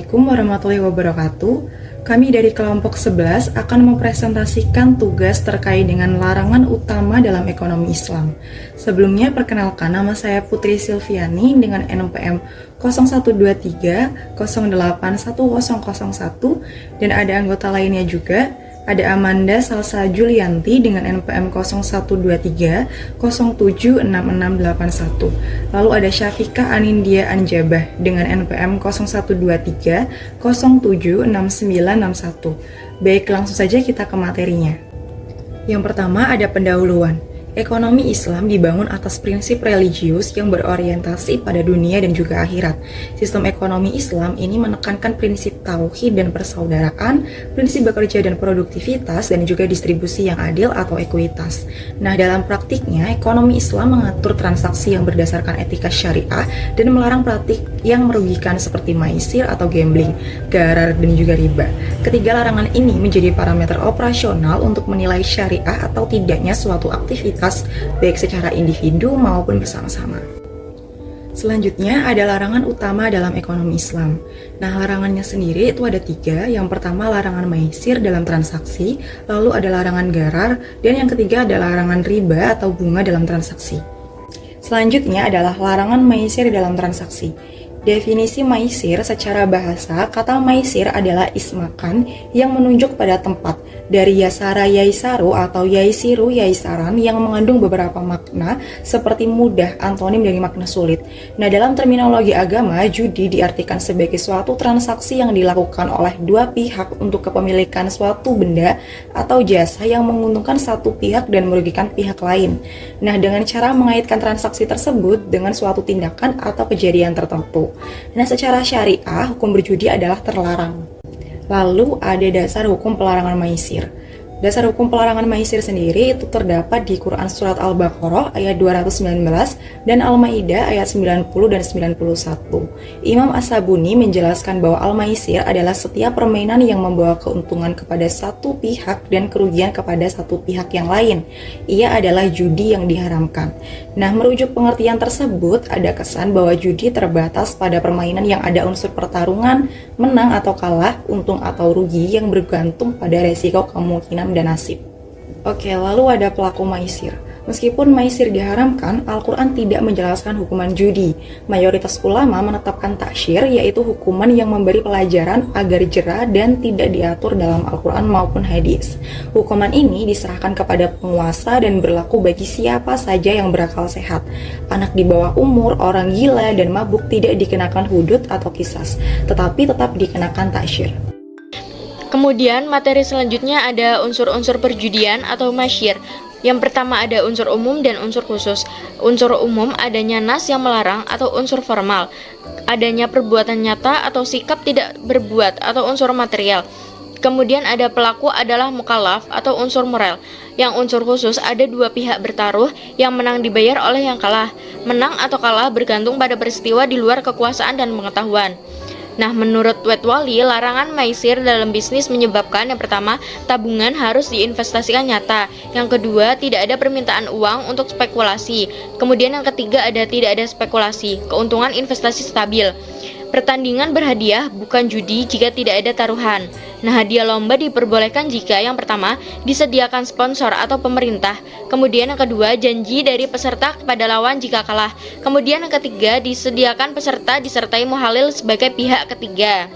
Assalamualaikum warahmatullahi wabarakatuh. Kami dari kelompok 11 akan mempresentasikan tugas terkait dengan larangan utama dalam ekonomi Islam. Sebelumnya perkenalkan, nama saya Putri Silviani dengan NPM 0123 081001 dan ada anggota lainnya juga. Ada Amanda Salsa Julianti dengan NPM 0123 076681. Lalu ada Syafika Anindya Anjabah dengan NPM 0123 076961. Baik, langsung saja kita ke materinya. Yang pertama ada pendahuluan. Ekonomi Islam dibangun atas prinsip religius yang berorientasi pada dunia dan juga akhirat. Sistem ekonomi Islam ini menekankan prinsip tauhid dan persaudaraan, prinsip bekerja dan produktivitas, dan juga distribusi yang adil atau ekuitas. Nah, dalam praktiknya, ekonomi Islam mengatur transaksi yang berdasarkan etika syariah dan melarang praktik yang merugikan seperti maisir atau gambling, gharar, dan juga riba. Ketiga larangan ini menjadi parameter operasional untuk menilai syariah atau tidaknya suatu aktivitas baik secara individu maupun bersama-sama. Selanjutnya ada larangan utama dalam ekonomi Islam. Nah, larangannya sendiri itu ada 3. Yang pertama larangan maisir dalam transaksi, lalu ada larangan gharar, dan yang ketiga ada larangan riba atau bunga dalam transaksi. Selanjutnya adalah larangan maisir dalam transaksi. Definisi maisir secara bahasa, kata maisir adalah ismakan yang menunjuk pada tempat, dari yasara yaisaru atau yaisiru yaisaran yang mengandung beberapa makna seperti mudah, antonim dari makna sulit. Nah, dalam terminologi agama, judi diartikan sebagai suatu transaksi yang dilakukan oleh dua pihak untuk kepemilikan suatu benda atau jasa yang menguntungkan satu pihak dan merugikan pihak lain. Nah, dengan cara mengaitkan transaksi tersebut dengan suatu tindakan atau kejadian tertentu. Nah, secara syariah, hukum berjudi adalah terlarang. Lalu ada dasar hukum pelarangan maisir. Dasar hukum pelarangan maisir sendiri itu terdapat di Quran Surat Al-Baqarah ayat 219 dan Al-Maidah ayat 90 dan 91. Imam As-Sabuni menjelaskan bahwa Al-Maisir adalah setiap permainan yang membawa keuntungan kepada satu pihak dan kerugian kepada satu pihak yang lain. Ia adalah judi yang diharamkan. Nah, merujuk pengertian tersebut, ada kesan bahwa judi terbatas pada permainan yang ada unsur pertarungan, menang atau kalah, untung atau rugi yang bergantung pada resiko kemungkinan dan nasib. Oke, lalu ada pelaku maisir. Meskipun maisir diharamkan, Al-Quran tidak menjelaskan hukuman judi. Mayoritas ulama menetapkan taksir, yaitu hukuman yang memberi pelajaran agar jera dan tidak diatur dalam Al-Quran maupun hadis. Hukuman ini diserahkan kepada penguasa dan berlaku bagi siapa saja yang berakal sehat. Anak di bawah umur, orang gila, dan mabuk tidak dikenakan hudud atau qisas, tetapi tetap dikenakan taksir. Kemudian materi selanjutnya ada unsur-unsur perjudian atau masyir. Yang pertama ada unsur umum dan unsur khusus. Unsur umum adanya nas yang melarang atau unsur formal, adanya perbuatan nyata atau sikap tidak berbuat atau unsur material. Kemudian ada pelaku adalah mukallaf atau unsur moral. Yang unsur khusus ada dua pihak bertaruh, yang menang dibayar oleh yang kalah. Menang atau kalah bergantung pada peristiwa di luar kekuasaan dan pengetahuan. Nah, menurut Wetwali, larangan maisir dalam bisnis menyebabkan yang pertama, tabungan harus diinvestasikan nyata. Yang kedua, tidak ada permintaan uang untuk spekulasi. Kemudian yang ketiga tidak ada spekulasi, keuntungan investasi stabil. Pertandingan berhadiah bukan judi jika tidak ada taruhan. Nah, hadiah lomba diperbolehkan jika yang pertama disediakan sponsor atau pemerintah. Kemudian yang kedua, janji dari peserta kepada lawan jika kalah. Kemudian yang ketiga, disediakan peserta disertai muhalil sebagai pihak ketiga.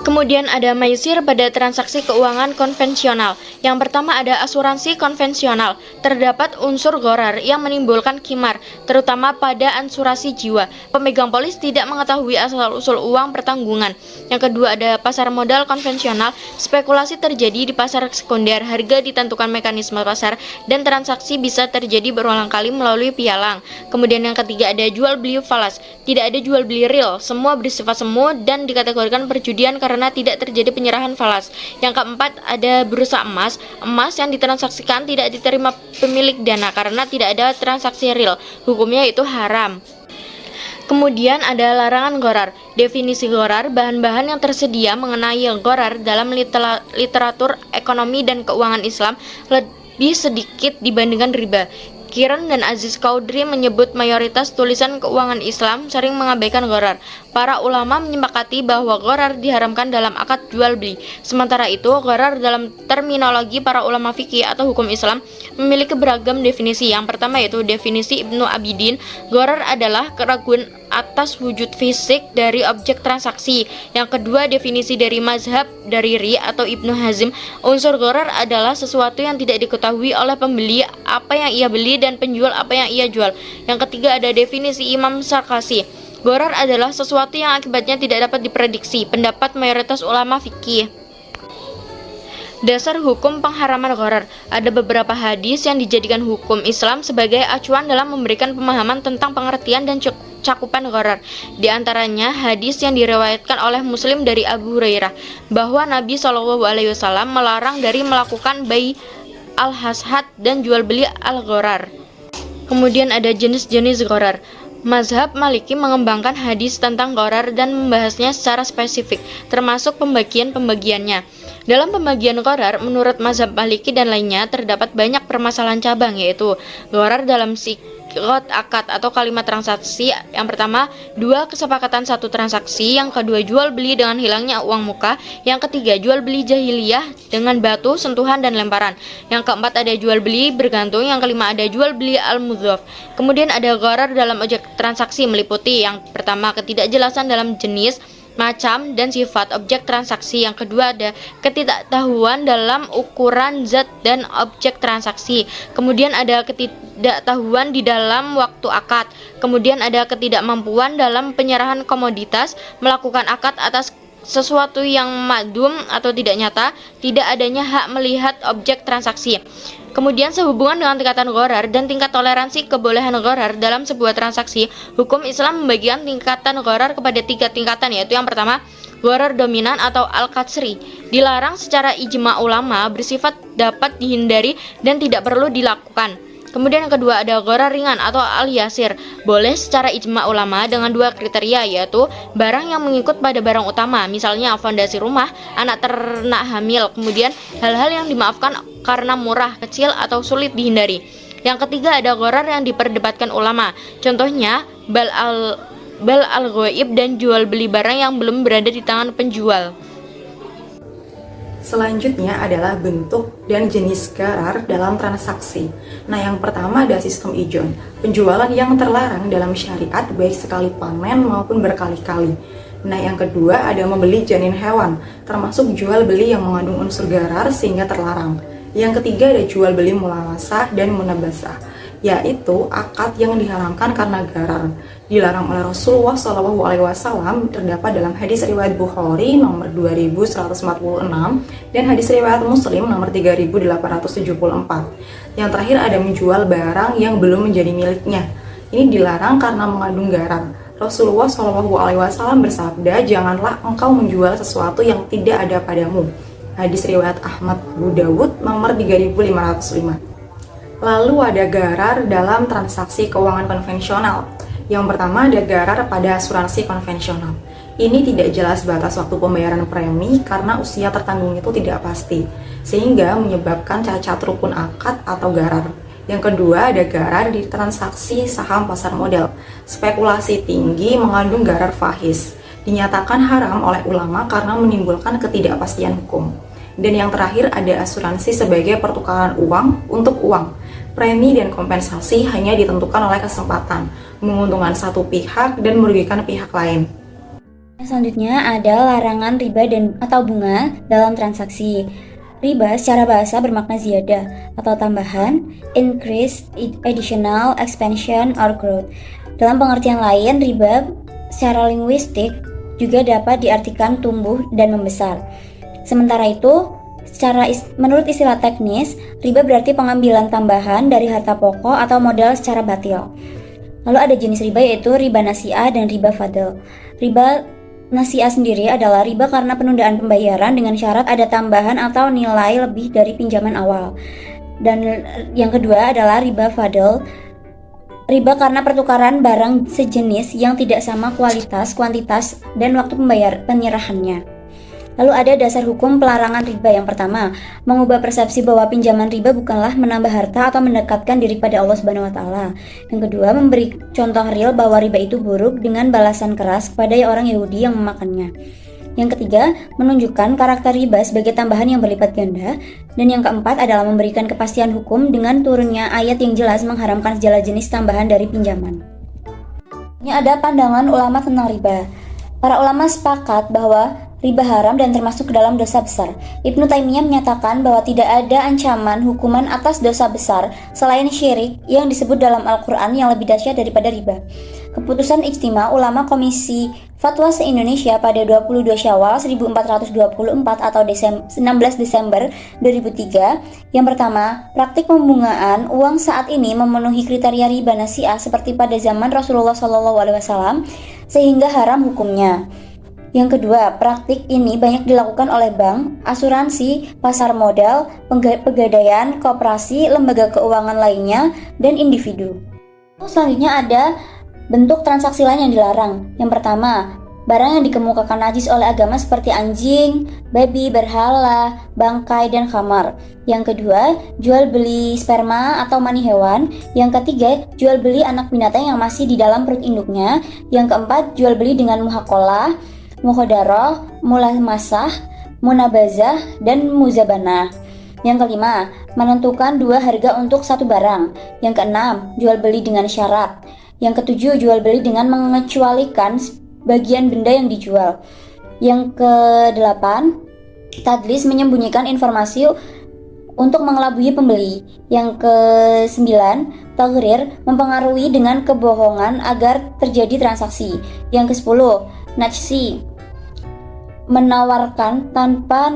Kemudian ada maisir pada transaksi keuangan konvensional. Yang pertama ada asuransi konvensional. Terdapat unsur gharar yang menimbulkan qimar, terutama pada asuransi jiwa. Pemegang polis tidak mengetahui asal-usul uang pertanggungan. Yang kedua ada pasar modal konvensional. Spekulasi terjadi di pasar sekunder, harga ditentukan mekanisme pasar, dan transaksi bisa terjadi berulang kali melalui pialang. Kemudian yang ketiga ada jual beli falas. Tidak ada jual beli real, semua bersifat semu dan dikategorikan perjudian karena tidak terjadi penyerahan falas. Yang keempat ada bursa emas. Emas yang ditransaksikan tidak diterima pemilik dana karena tidak ada transaksi real. Hukumnya itu haram. Kemudian ada larangan gharar. Definisi gharar, bahan-bahan yang tersedia mengenai gharar dalam literatur ekonomi dan keuangan Islam lebih sedikit dibandingkan riba. Kiran dan Aziz Qaudri menyebut mayoritas tulisan keuangan Islam sering mengabaikan gharar. para ulama menyepakati bahwa gharar diharamkan dalam akad jual beli. Sementara itu, gharar dalam terminologi para ulama fikih atau hukum Islam memiliki beragam definisi. Yang pertama yaitu definisi Ibnu Abidin, gharar adalah keraguan atas wujud fisik dari objek transaksi. Yang kedua, definisi dari mazhab Dariri atau Ibnu Hazm, unsur gharar adalah sesuatu yang tidak diketahui oleh pembeli apa yang ia beli dan penjual apa yang ia jual. Yang ketiga, ada definisi Imam Sarkasi, gharar adalah sesuatu yang akibatnya tidak dapat diprediksi. Pendapat mayoritas ulama fikih. Dasar hukum pengharaman gharar. Ada beberapa hadis yang dijadikan hukum Islam sebagai acuan dalam memberikan pemahaman tentang pengertian dan cakupan gharar. Di antaranya hadis yang diriwayatkan oleh Muslim dari Abu Hurairah bahwa Nabi SAW melarang dari melakukan bai al-hashad dan jual beli al-gharar. Kemudian ada jenis-jenis gharar. Mazhab Maliki mengembangkan hadis tentang gharar dan membahasnya secara spesifik, termasuk pembagian-pembagiannya. Dalam pembagian gharar, menurut mazhab Maliki dan lainnya, terdapat banyak permasalahan cabang, yaitu gharar dalam siqat akad atau kalimat transaksi. Yang pertama, dua kesepakatan satu transaksi. Yang kedua, jual beli dengan hilangnya uang muka. Yang ketiga, jual beli jahiliyah dengan batu, sentuhan, dan lemparan. Yang keempat, ada jual beli bergantung. Yang kelima, ada jual beli al-mudhaf. Kemudian ada gharar dalam objek transaksi, meliputi yang pertama, ketidakjelasan dalam jenis, macam, dan sifat objek transaksi. Yang kedua, ada ketidaktahuan dalam ukuran zat dan objek transaksi. Kemudian ada ketidaktahuan di dalam waktu akad. Kemudian ada ketidakmampuan dalam penyerahan komoditas, melakukan akad atas sesuatu yang madum atau tidak nyata, tidak adanya hak melihat objek transaksi. Kemudian sehubungan dengan tingkatan gharar dan tingkat toleransi kebolehan gharar dalam sebuah transaksi, hukum Islam membagikan tingkatan gharar kepada 3 tingkatan, yaitu yang pertama, gharar dominan atau al-katsri, dilarang secara ijma ulama, bersifat dapat dihindari dan tidak perlu dilakukan. Kemudian yang kedua, ada gharar ringan atau al-yasir, boleh secara ijma ulama dengan 2 kriteria, yaitu barang yang mengikut pada barang utama, misalnya fondasi rumah, anak ternak hamil. Kemudian hal-hal yang dimaafkan karena murah, kecil, atau sulit dihindari. Yang ketiga, ada gharar yang diperdebatkan ulama, contohnya bal al-ghaib dan jual beli barang yang belum berada di tangan penjual. Selanjutnya adalah bentuk dan jenis gharar dalam transaksi. Nah, yang pertama ada sistem ijon, penjualan yang terlarang dalam syariat baik sekali panen maupun berkali-kali. Nah, yang kedua ada membeli janin hewan, termasuk jual beli yang mengandung unsur gharar sehingga terlarang. Yang ketiga ada jual beli mulamasa dan munabasah, yaitu akad yang diharamkan karena gharar, dilarang oleh Rasulullah SAW, terdapat dalam hadis riwayat Bukhari nomor 2146 dan hadis riwayat Muslim nomor 3874. Yang terakhir ada menjual barang yang belum menjadi miliknya. Ini dilarang karena mengandung gharar. Rasulullah SAW bersabda, janganlah engkau menjual sesuatu yang tidak ada padamu. Hadis riwayat Ahmad Abu Dawud nomor 3505. Lalu ada gharar dalam transaksi keuangan konvensional. Yang pertama ada gharar pada asuransi konvensional. Ini tidak jelas batas waktu pembayaran premi karena usia tertanggung itu tidak pasti, sehingga menyebabkan cacat rukun akad atau gharar. Yang kedua ada gharar di transaksi saham pasar modal. Spekulasi tinggi mengandung gharar fahish, dinyatakan haram oleh ulama karena menimbulkan ketidakpastian hukum. Dan yang terakhir ada asuransi sebagai pertukaran uang untuk uang. Premi dan kompensasi hanya ditentukan oleh kesempatan, menguntungkan satu pihak dan merugikan pihak lain. Selanjutnya ada larangan riba dan atau bunga dalam transaksi. Riba secara bahasa bermakna ziyadah atau tambahan, increase, additional, expansion, or growth. Dalam pengertian lain, riba secara linguistik juga dapat diartikan tumbuh dan membesar. Sementara itu, menurut istilah teknis, riba berarti pengambilan tambahan dari harta pokok atau modal secara batil. Lalu ada jenis riba yaitu riba nasi'ah dan riba fadl. Riba nasi'ah sendiri adalah riba karena penundaan pembayaran dengan syarat ada tambahan atau nilai lebih dari pinjaman awal. Dan yang kedua adalah riba fadl, riba karena pertukaran barang sejenis yang tidak sama kualitas, kuantitas, dan waktu penyerahannya. Lalu ada dasar hukum pelarangan riba. Yang pertama, mengubah persepsi bahwa pinjaman riba bukanlah menambah harta atau mendekatkan diri pada Allah Subhanahu wa taala. Yang kedua, memberi contoh real bahwa riba itu buruk dengan balasan keras kepada orang Yahudi yang memakannya. Yang ketiga, menunjukkan karakter riba sebagai tambahan yang berlipat ganda. Dan yang keempat adalah memberikan kepastian hukum dengan turunnya ayat yang jelas mengharamkan segala jenis tambahan dari pinjaman. Ini ada pandangan ulama tentang riba. Para ulama sepakat bahwa riba haram dan termasuk ke dalam dosa besar. Ibnu Taimiyah menyatakan bahwa tidak ada ancaman hukuman atas dosa besar selain syirik yang disebut dalam Al-Quran yang lebih dahsyat daripada riba. Keputusan Ijtima Ulama Komisi Fatwa se-Indonesia pada 22 Syawal 1424 atau 16 Desember 2003. Yang pertama, praktik pembungaan uang saat ini memenuhi kriteria riba nasiah seperti pada zaman Rasulullah SAW sehingga haram hukumnya. Yang kedua, praktik ini banyak dilakukan oleh bank, asuransi, pasar modal, pegadaian, koperasi, lembaga keuangan lainnya, dan individu. Selanjutnya ada bentuk transaksi lain yang dilarang. Yang pertama, barang yang dikemukakan najis oleh agama seperti anjing, babi, berhala, bangkai, dan khamar. Yang kedua, jual beli sperma atau mani hewan. Yang ketiga, jual beli anak binatang yang masih di dalam perut induknya. Yang keempat, jual beli dengan muhaqalah, mukhodaroh, mulamasah, munabazah, dan muzabanah. Yang kelima, menentukan dua harga untuk satu barang. Yang keenam, jual beli dengan syarat. Yang ketujuh, jual beli dengan mengecualikan bagian benda yang dijual. Yang kedelapan, tadlis, menyembunyikan informasi untuk mengelabui pembeli. Yang kesembilan, taghrir, mempengaruhi dengan kebohongan agar terjadi transaksi. Yang kesepuluh, najsi, menawar tanpa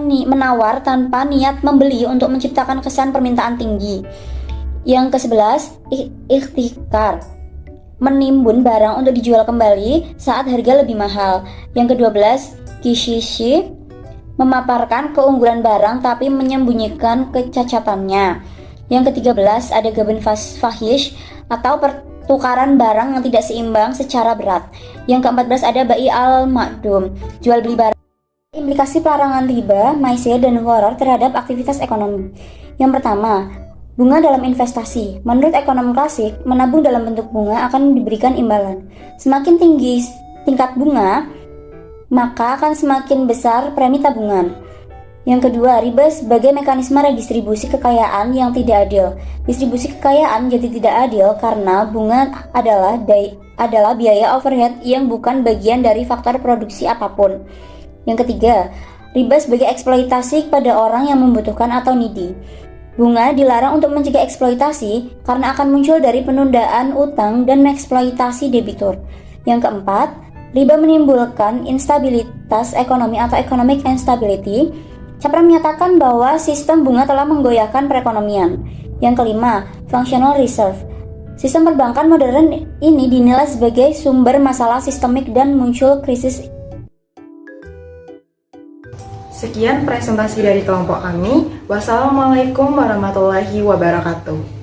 niat membeli untuk menciptakan kesan permintaan tinggi. Yang ke-11, ikhtikar, menimbun barang untuk dijual kembali saat harga lebih mahal. Yang ke-12, kishishi, memaparkan keunggulan barang tapi menyembunyikan kecacatannya. Yang ke-13 ada gabun fahish atau pertukaran barang yang tidak seimbang secara berat. Yang ke-14 ada bai al-ma'dum, jual beli barang. Implikasi pelarangan riba, maisir, dan gharar terhadap aktivitas ekonomi. Yang pertama, bunga dalam investasi. Menurut ekonom klasik, menabung dalam bentuk bunga akan diberikan imbalan. Semakin tinggi tingkat bunga, maka akan semakin besar premi tabungan. Yang kedua, riba sebagai mekanisme redistribusi kekayaan yang tidak adil. Distribusi kekayaan jadi tidak adil karena bunga adalah biaya overhead yang bukan bagian dari faktor produksi apapun. Yang ketiga, riba sebagai eksploitasi kepada orang yang membutuhkan atau needy. Bunga dilarang untuk mencegah eksploitasi karena akan muncul dari penundaan utang dan mengeksploitasi debitur. Yang keempat, riba menimbulkan instabilitas ekonomi atau economic instability. Capra menyatakan bahwa sistem bunga telah menggoyahkan perekonomian. Yang kelima, functional reserve. Sistem perbankan modern ini dinilai sebagai sumber masalah sistemik dan muncul krisis. Sekian presentasi dari kelompok kami. Wassalamualaikum warahmatullahi wabarakatuh.